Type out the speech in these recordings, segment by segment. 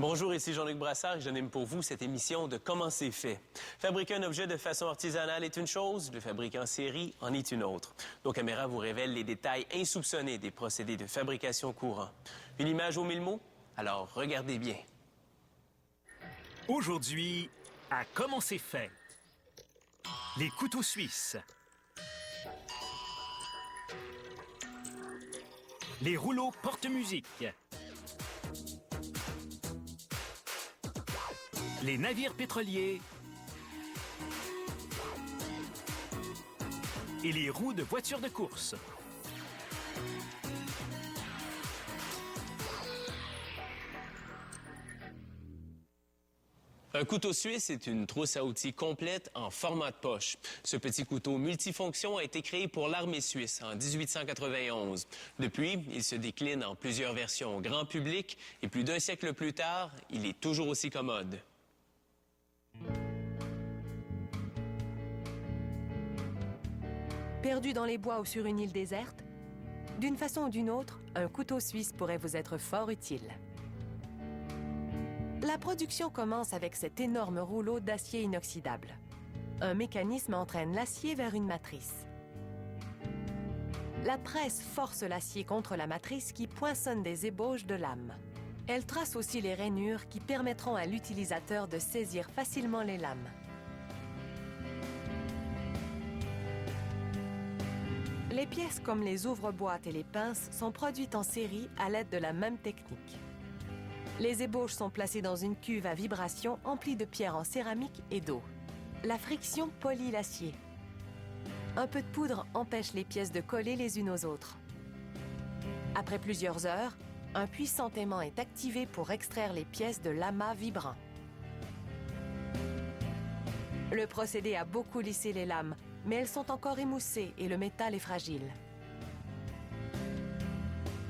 Bonjour, ici Jean-Luc Brassard et j'anime pour vous cette émission de Comment c'est fait. Fabriquer un objet de façon artisanale est une chose, le fabriquer en série en est une autre. Nos caméras vous révèlent les détails insoupçonnés des procédés de fabrication courants. Une image aux 1000 mots? Alors, regardez bien. Aujourd'hui, à Comment c'est fait? Les couteaux suisses. Les rouleaux porte-musique. Les navires pétroliers. Et les roues de voitures de course. Un couteau suisse est une trousse à outils complète en format de poche. Ce petit couteau multifonction a été créé pour l'armée suisse en 1891. Depuis, il se décline en plusieurs versions au grand public et plus d'un siècle plus tard, il est toujours aussi commode. Perdu dans les bois ou sur une île déserte, d'une façon ou d'une autre, un couteau suisse pourrait vous être fort utile. La production commence avec cet énorme rouleau d'acier inoxydable. Un mécanisme entraîne l'acier vers une matrice. La presse force l'acier contre la matrice qui poinçonne des ébauches de lames. Elle trace aussi les rainures qui permettront à l'utilisateur de saisir facilement les lames. Les pièces comme les ouvre-boîtes et les pinces sont produites en série à l'aide de la même technique. Les ébauches sont placées dans une cuve à vibration emplie de pierres en céramique et d'eau. La friction polit l'acier. Un peu de poudre empêche les pièces de coller les unes aux autres. Après plusieurs heures, un puissant aimant est activé pour extraire les pièces de l'amas vibrant. Le procédé a beaucoup lissé les lames, mais elles sont encore émoussées et le métal est fragile.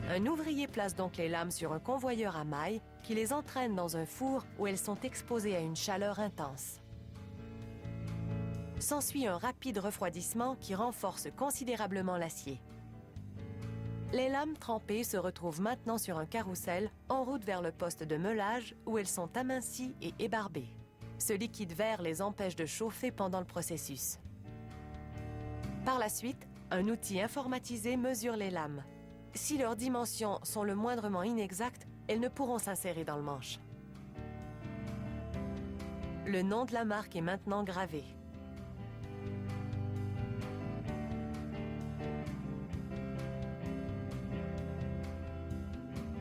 Un ouvrier place donc les lames sur un convoyeur à mailles qui les entraîne dans un four où elles sont exposées à une chaleur intense. S'ensuit un rapide refroidissement qui renforce considérablement l'acier. Les lames trempées se retrouvent maintenant sur un carrousel en route vers le poste de meulage où elles sont amincies et ébarbées. Ce liquide vert les empêche de chauffer pendant le processus. Par la suite, un outil informatisé mesure les lames. Si leurs dimensions sont le moindrement inexactes, elles ne pourront s'insérer dans le manche. Le nom de la marque est maintenant gravé.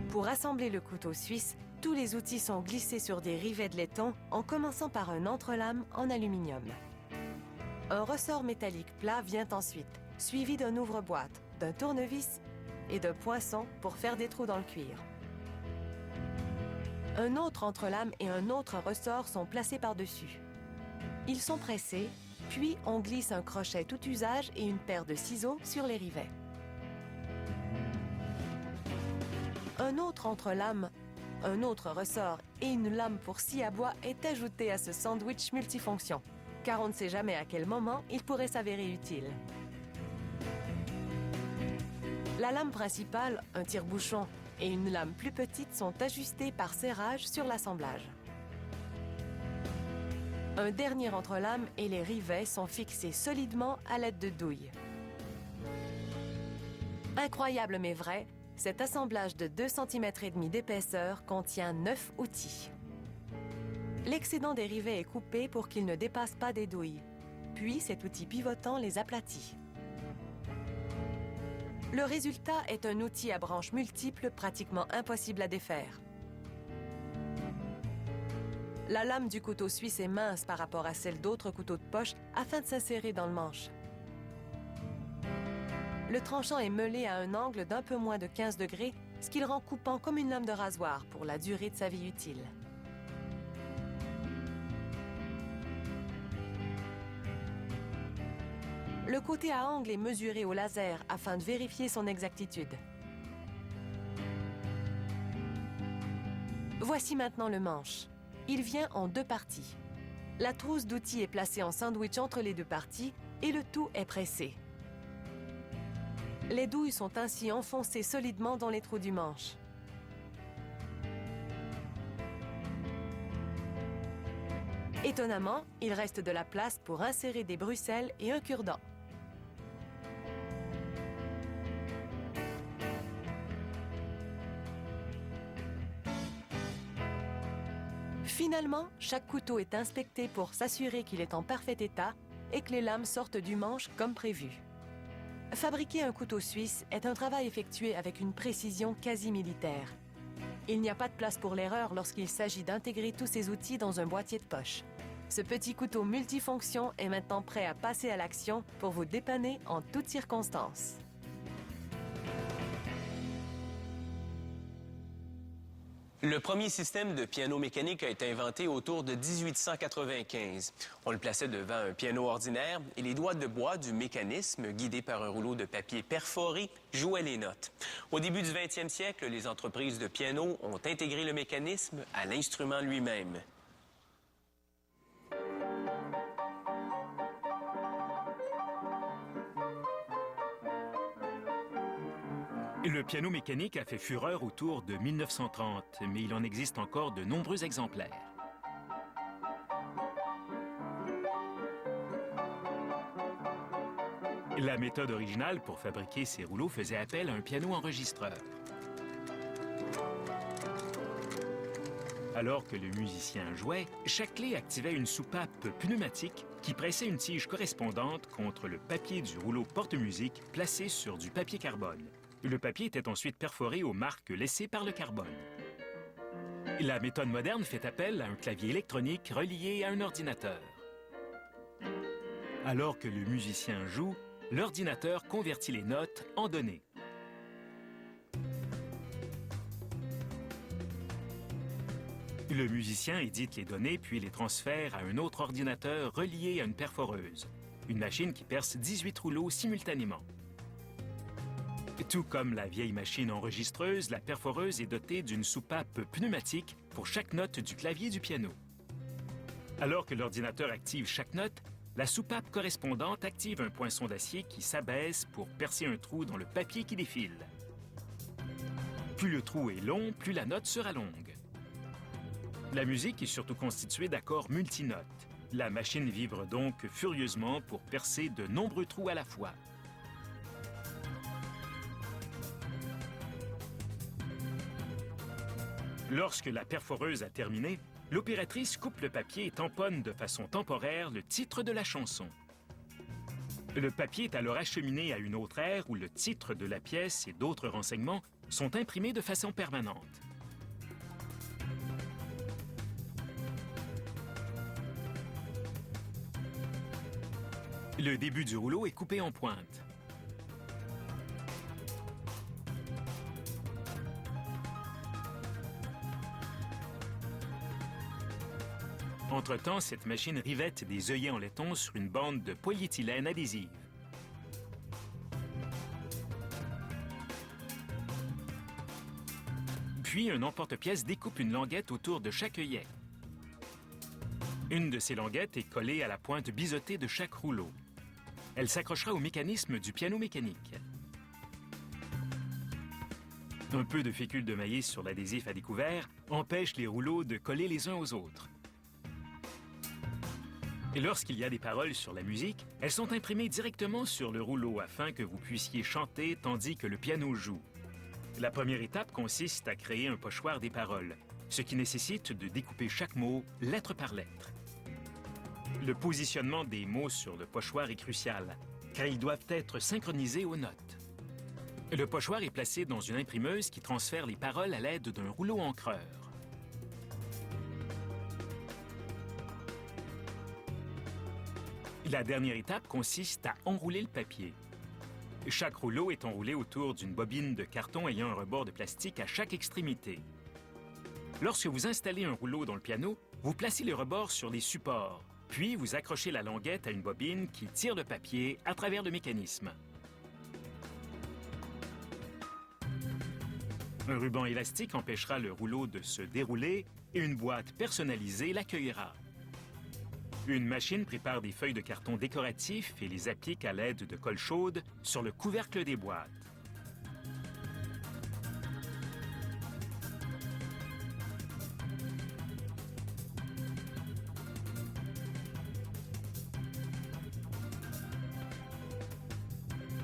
Pour assembler le couteau suisse, tous les outils sont glissés sur des rivets de laiton en commençant par un entrelame en aluminium. Un ressort métallique plat vient ensuite, suivi d'un ouvre-boîte, d'un tournevis et d'un poinçon pour faire des trous dans le cuir. Un autre entrelame et un autre ressort sont placés par-dessus. Ils sont pressés, puis on glisse un crochet tout usage et une paire de ciseaux sur les rivets. Un autre entrelame, un autre ressort et une lame pour scie à bois est ajouté à ce sandwich multifonction, car on ne sait jamais à quel moment il pourrait s'avérer utile. La lame principale, un tire-bouchon, et une lame plus petite sont ajustés par serrage sur l'assemblage. Un dernier entrelame et les rivets sont fixés solidement à l'aide de douilles. Incroyable mais vrai, cet assemblage de 2,5 cm d'épaisseur contient 9 outils. L'excédent des rivets est coupé pour qu'ils ne dépassent pas des douilles. Puis cet outil pivotant les aplatit. Le résultat est un outil à branches multiples pratiquement impossible à défaire. La lame du couteau suisse est mince par rapport à celle d'autres couteaux de poche afin de s'insérer dans le manche. Le tranchant est meulé à un angle d'un peu moins de 15 degrés, ce qui le rend coupant comme une lame de rasoir pour la durée de sa vie utile. Le côté à angle est mesuré au laser afin de vérifier son exactitude. Voici maintenant le manche. Il vient en 2 parties. La trousse d'outils est placée en sandwich entre les 2 parties et le tout est pressé. Les douilles sont ainsi enfoncées solidement dans les trous du manche. Étonnamment, il reste de la place pour insérer des bruxelles et un cure-dent. Finalement, chaque couteau est inspecté pour s'assurer qu'il est en parfait état et que les lames sortent du manche comme prévu. Fabriquer un couteau suisse est un travail effectué avec une précision quasi militaire. Il n'y a pas de place pour l'erreur lorsqu'il s'agit d'intégrer tous ces outils dans un boîtier de poche. Ce petit couteau multifonction est maintenant prêt à passer à l'action pour vous dépanner en toutes circonstances. Le premier système de piano mécanique a été inventé autour de 1895. On le plaçait devant un piano ordinaire et les doigts de bois du mécanisme, guidés par un rouleau de papier perforé, jouaient les notes. Au début du 20e siècle, les entreprises de piano ont intégré le mécanisme à l'instrument lui-même. Le piano mécanique a fait fureur autour de 1930, mais il en existe encore de nombreux exemplaires. La méthode originale pour fabriquer ces rouleaux faisait appel à un piano enregistreur. Alors que le musicien jouait, chaque clé activait une soupape pneumatique qui pressait une tige correspondante contre le papier du rouleau porte-musique placé sur du papier carbone. Le papier était ensuite perforé aux marques laissées par le carbone. La méthode moderne fait appel à un clavier électronique relié à un ordinateur. Alors que le musicien joue, l'ordinateur convertit les notes en données. Le musicien édite les données puis les transfère à un autre ordinateur relié à une perforeuse, une machine qui perce 18 rouleaux simultanément. Tout comme la vieille machine enregistreuse, la perforeuse est dotée d'une soupape pneumatique pour chaque note du clavier du piano. Alors que l'ordinateur active chaque note, la soupape correspondante active un poinçon d'acier qui s'abaisse pour percer un trou dans le papier qui défile. Plus le trou est long, plus la note sera longue. La musique est surtout constituée d'accords multinotes. La machine vibre donc furieusement pour percer de nombreux trous à la fois. Lorsque la perforeuse a terminé, l'opératrice coupe le papier et tamponne de façon temporaire le titre de la chanson. Le papier est alors acheminé à une autre aire où le titre de la pièce et d'autres renseignements sont imprimés de façon permanente. Le début du rouleau est coupé en pointe. Entre-temps, cette machine rivette des œillets en laiton sur une bande de polyéthylène adhésive. Puis, un emporte-pièce découpe une languette autour de chaque œillet. Une de ces languettes est collée à la pointe biseautée de chaque rouleau. Elle s'accrochera au mécanisme du piano mécanique. Un peu de fécule de maïs sur l'adhésif à découvert empêche les rouleaux de coller les uns aux autres. Et lorsqu'il y a des paroles sur la musique, elles sont imprimées directement sur le rouleau afin que vous puissiez chanter tandis que le piano joue. La première étape consiste à créer un pochoir des paroles, ce qui nécessite de découper chaque mot lettre par lettre. Le positionnement des mots sur le pochoir est crucial, car ils doivent être synchronisés aux notes. Le pochoir est placé dans une imprimeuse qui transfère les paroles à l'aide d'un rouleau encreur. La dernière étape consiste à enrouler le papier. Chaque rouleau est enroulé autour d'une bobine de carton ayant un rebord de plastique à chaque extrémité. Lorsque vous installez un rouleau dans le piano, vous placez les rebords sur les supports, puis vous accrochez la languette à une bobine qui tire le papier à travers le mécanisme. Un ruban élastique empêchera le rouleau de se dérouler et une boîte personnalisée l'accueillera. Une machine prépare des feuilles de carton décoratifs et les applique à l'aide de colle chaude sur le couvercle des boîtes.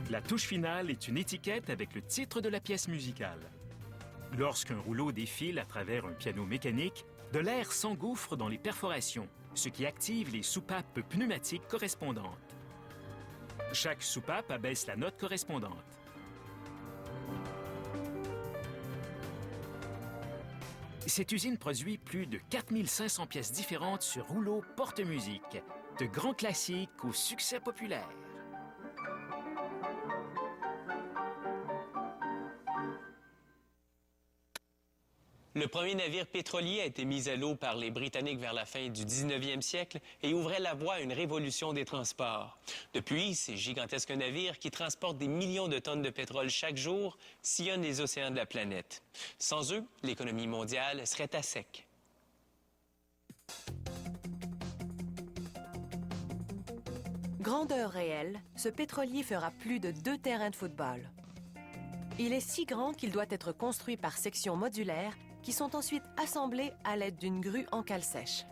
La touche finale est une étiquette avec le titre de la pièce musicale. Lorsqu'un rouleau défile à travers un piano mécanique, de l'air s'engouffre dans les perforations, ce qui active les soupapes pneumatiques correspondantes. Chaque soupape abaisse la note correspondante. Cette usine produit plus de 4500 pièces différentes sur rouleau porte-musique, de grands classiques au succès populaire. Le premier navire pétrolier a été mis à l'eau par les Britanniques vers la fin du 19e siècle et ouvrait la voie à une révolution des transports. Depuis, ces gigantesques navires qui transportent des millions de tonnes de pétrole chaque jour sillonnent les océans de la planète. Sans eux, l'économie mondiale serait à sec. Grandeur réelle, ce pétrolier fera plus de 2 terrains de football. Il est si grand qu'il doit être construit par sections modulaires qui sont ensuite assemblées à l'aide d'une grue en cale sèche.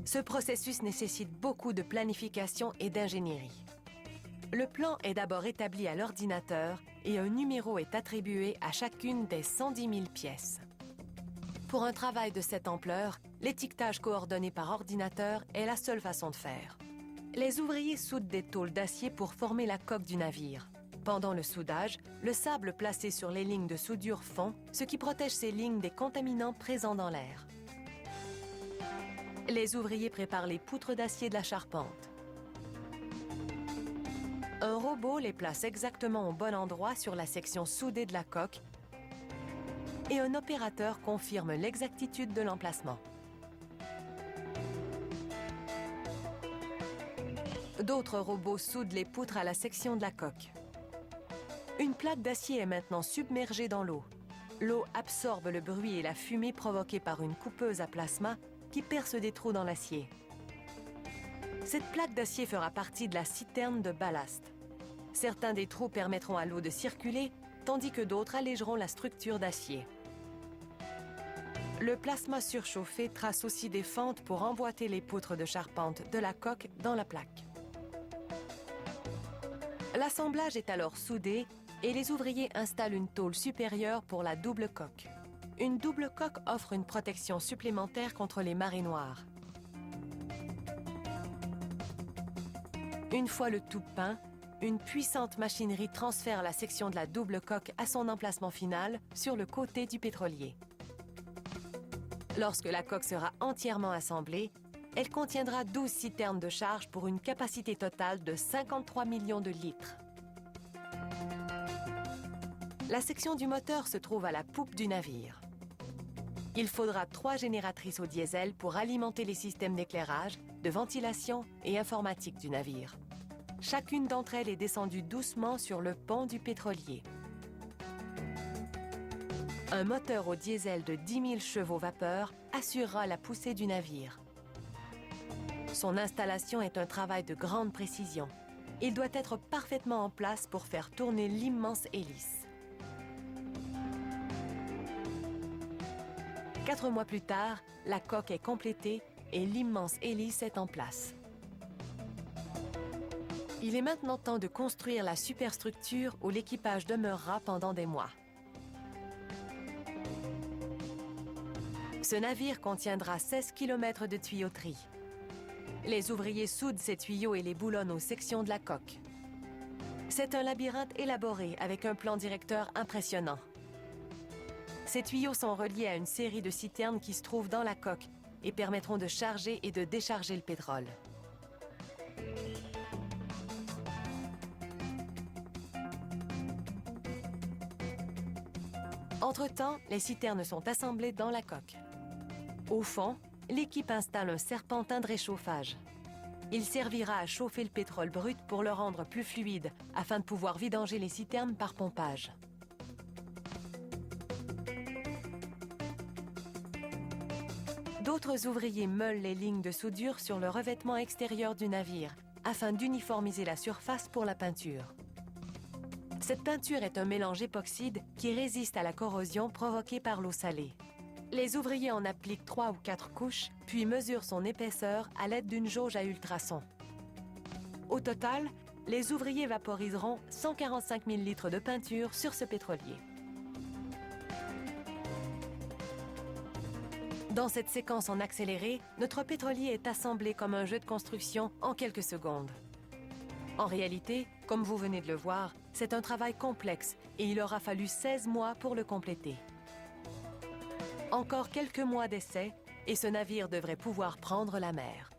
Ce processus nécessite beaucoup de planification et d'ingénierie. Le plan est d'abord établi à l'ordinateur et un numéro est attribué à chacune des 110 000 pièces. Pour un travail de cette ampleur, l'étiquetage coordonné par ordinateur est la seule façon de faire. Les ouvriers soudent des tôles d'acier pour former la coque du navire. Pendant le soudage, le sable placé sur les lignes de soudure fond, ce qui protège ces lignes des contaminants présents dans l'air. Les ouvriers préparent les poutres d'acier de la charpente. Un robot les place exactement au bon endroit sur la section soudée de la coque et un opérateur confirme l'exactitude de l'emplacement. D'autres robots soudent les poutres à la section de la coque. Une plaque d'acier est maintenant submergée dans l'eau. L'eau absorbe le bruit et la fumée provoquée par une coupeuse à plasma qui perce des trous dans l'acier. Cette plaque d'acier fera partie de la citerne de ballast. Certains des trous permettront à l'eau de circuler, tandis que d'autres allégeront la structure d'acier. Le plasma surchauffé trace aussi des fentes pour emboîter les poutres de charpente de la coque dans la plaque. L'assemblage est alors soudé et les ouvriers installent une tôle supérieure pour la double coque. Une double coque offre une protection supplémentaire contre les marées noires. Une fois le tout peint, une puissante machinerie transfère la section de la double coque à son emplacement final sur le côté du pétrolier. Lorsque la coque sera entièrement assemblée, elle contiendra 12 citernes de charge pour une capacité totale de 53 millions de litres. La section du moteur se trouve à la poupe du navire. Il faudra 3 génératrices au diesel pour alimenter les systèmes d'éclairage, de ventilation et informatique du navire. Chacune d'entre elles est descendue doucement sur le pont du pétrolier. Un moteur au diesel de 10 000 chevaux vapeur assurera la poussée du navire. Son installation est un travail de grande précision. Il doit être parfaitement en place pour faire tourner l'immense hélice. 4 mois plus tard, la coque est complétée et l'immense hélice est en place. Il est maintenant temps de construire la superstructure où l'équipage demeurera pendant des mois. Ce navire contiendra 16 km de tuyauterie. Les ouvriers soudent ces tuyaux et les boulonnent aux sections de la coque. C'est un labyrinthe élaboré avec un plan directeur impressionnant. Ces tuyaux sont reliés à une série de citernes qui se trouvent dans la coque et permettront de charger et de décharger le pétrole. Entre-temps, les citernes sont assemblées dans la coque. Au fond, l'équipe installe un serpentin de réchauffage. Il servira à chauffer le pétrole brut pour le rendre plus fluide afin de pouvoir vidanger les citernes par pompage. D'autres ouvriers meulent les lignes de soudure sur le revêtement extérieur du navire afin d'uniformiser la surface pour la peinture. Cette peinture est un mélange époxyde qui résiste à la corrosion provoquée par l'eau salée. Les ouvriers en appliquent 3 ou 4 couches, puis mesurent son épaisseur à l'aide d'une jauge à ultrasons. Au total, les ouvriers vaporiseront 145 000 litres de peinture sur ce pétrolier. Dans cette séquence en accéléré, notre pétrolier est assemblé comme un jeu de construction en quelques secondes. En réalité, comme vous venez de le voir, c'est un travail complexe et il aura fallu 16 mois pour le compléter. Encore quelques mois d'essai et ce navire devrait pouvoir prendre la mer.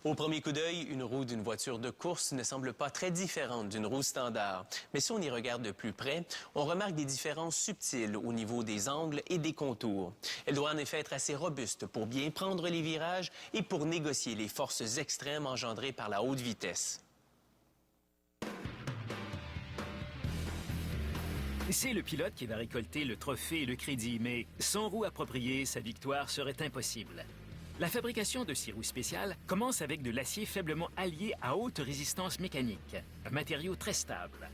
Au premier coup d'œil, une roue d'une voiture de course ne semble pas très différente d'une roue standard. Mais si on y regarde de plus près, on remarque des différences subtiles au niveau des angles et des contours. Elle doit en effet être assez robuste pour bien prendre les virages et pour négocier les forces extrêmes engendrées par la haute vitesse. C'est le pilote qui va récolter le trophée et le crédit, mais sans roue appropriée, sa victoire serait impossible. La fabrication de ces roues spéciales commence avec de l'acier faiblement allié à haute résistance mécanique, un matériau très stable.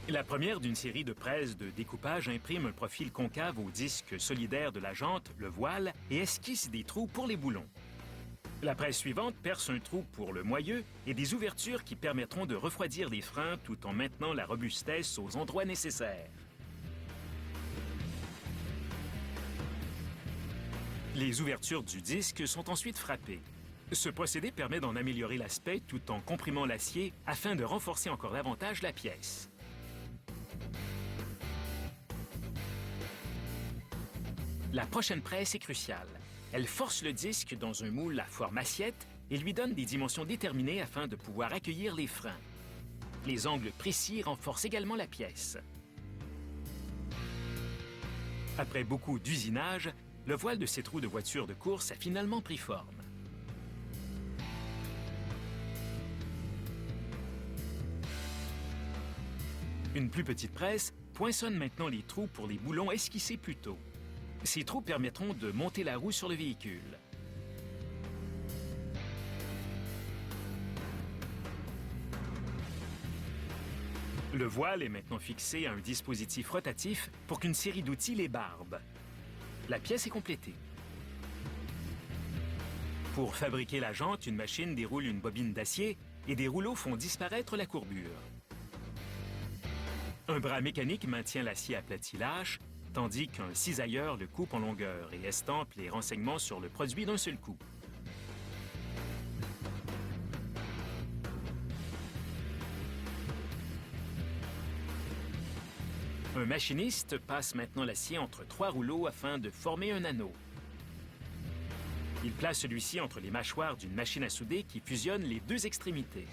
La première d'une série de presses de découpage imprime un profil concave au disque solidaire de la jante, le voile, et esquisse des trous pour les boulons. La presse suivante perce un trou pour le moyeu et des ouvertures qui permettront de refroidir les freins tout en maintenant la robustesse aux endroits nécessaires. Les ouvertures du disque sont ensuite frappées. Ce procédé permet d'en améliorer l'aspect tout en comprimant l'acier afin de renforcer encore davantage la pièce. La prochaine presse est cruciale. Elle force le disque dans un moule à forme assiette et lui donne des dimensions déterminées afin de pouvoir accueillir les freins. Les angles précis renforcent également la pièce. Après beaucoup d'usinage, le voile de cette roue de voiture de course a finalement pris forme. Une plus petite presse poinçonne maintenant les trous pour les boulons esquissés plus tôt. Ces trous permettront de monter la roue sur le véhicule. Le voile est maintenant fixé à un dispositif rotatif pour qu'une série d'outils les barbe. La pièce est complétée. Pour fabriquer la jante, une machine déroule une bobine d'acier et des rouleaux font disparaître la courbure. Un bras mécanique maintient l'acier aplati lâche, tandis qu'un cisailleur le coupe en longueur et estampe les renseignements sur le produit d'un seul coup. Un machiniste passe maintenant l'acier entre 3 rouleaux afin de former un anneau. Il place celui-ci entre les mâchoires d'une machine à souder qui fusionne les deux extrémités.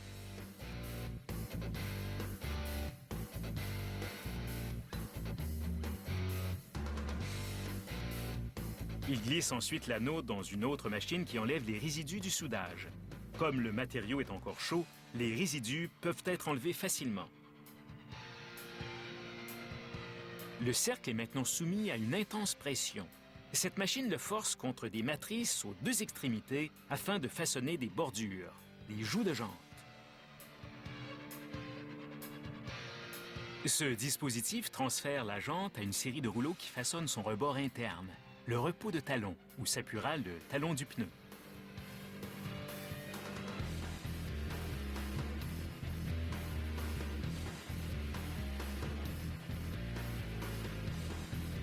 Il glisse ensuite l'anneau dans une autre machine qui enlève les résidus du soudage. Comme le matériau est encore chaud, les résidus peuvent être enlevés facilement. Le cercle est maintenant soumis à une intense pression. Cette machine le force contre des matrices aux deux extrémités afin de façonner des bordures, des joues de jante. Ce dispositif transfère la jante à une série de rouleaux qui façonnent son rebord interne, le repos de talon, où s'appuiera le talon du pneu.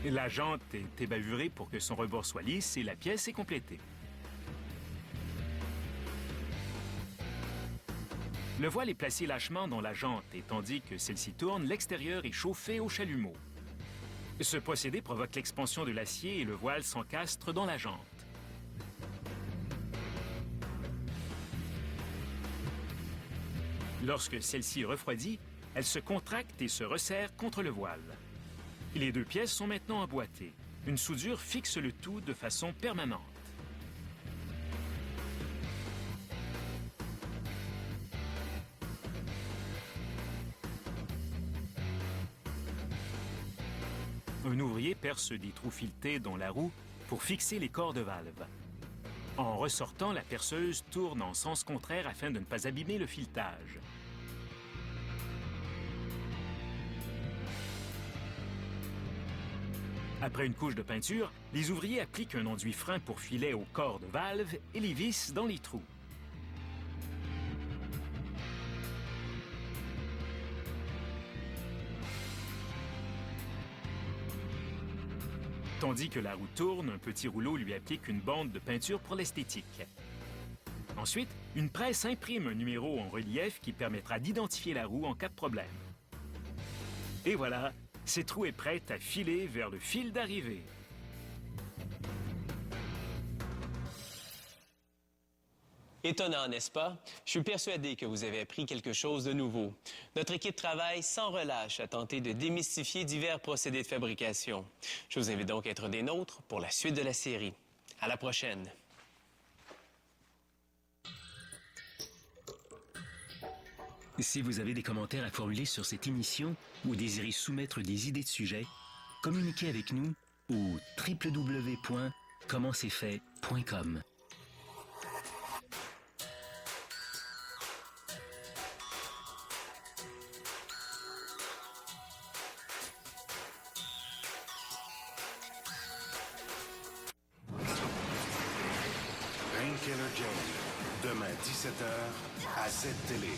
La jante est ébavurée pour que son rebord soit lisse et la pièce est complétée. Le voile est placé lâchement dans la jante et tandis que celle-ci tourne, l'extérieur est chauffé au chalumeau. Ce procédé provoque l'expansion de l'acier et le voile s'encastre dans la jante. Lorsque celle-ci refroidit, elle se contracte et se resserre contre le voile. Les deux pièces sont maintenant emboîtées. Une soudure fixe le tout de façon permanente. Un ouvrier perce des trous filetés dans la roue pour fixer les corps de valve. En ressortant, la perceuse tourne en sens contraire afin de ne pas abîmer le filetage. Après une couche de peinture, les ouvriers appliquent un enduit frein pour filet au corps de valve et les vissent dans les trous. Tandis que la roue tourne, un petit rouleau lui applique une bande de peinture pour l'esthétique. Ensuite, une presse imprime un numéro en relief qui permettra d'identifier la roue en cas de problème. Et voilà, cette roue est prête à filer vers le fil d'arrivée. Étonnant, n'est-ce pas? Je suis persuadé que vous avez appris quelque chose de nouveau. Notre équipe travaille sans relâche à tenter de démystifier divers procédés de fabrication. Je vous invite donc à être des nôtres pour la suite de la série. À la prochaine! Si vous avez des commentaires à formuler sur cette émission ou désirez soumettre des idées de sujets, communiquez avec nous au www.commentcestfait.com. Painkiller Jane, demain 17h à Z-Télé.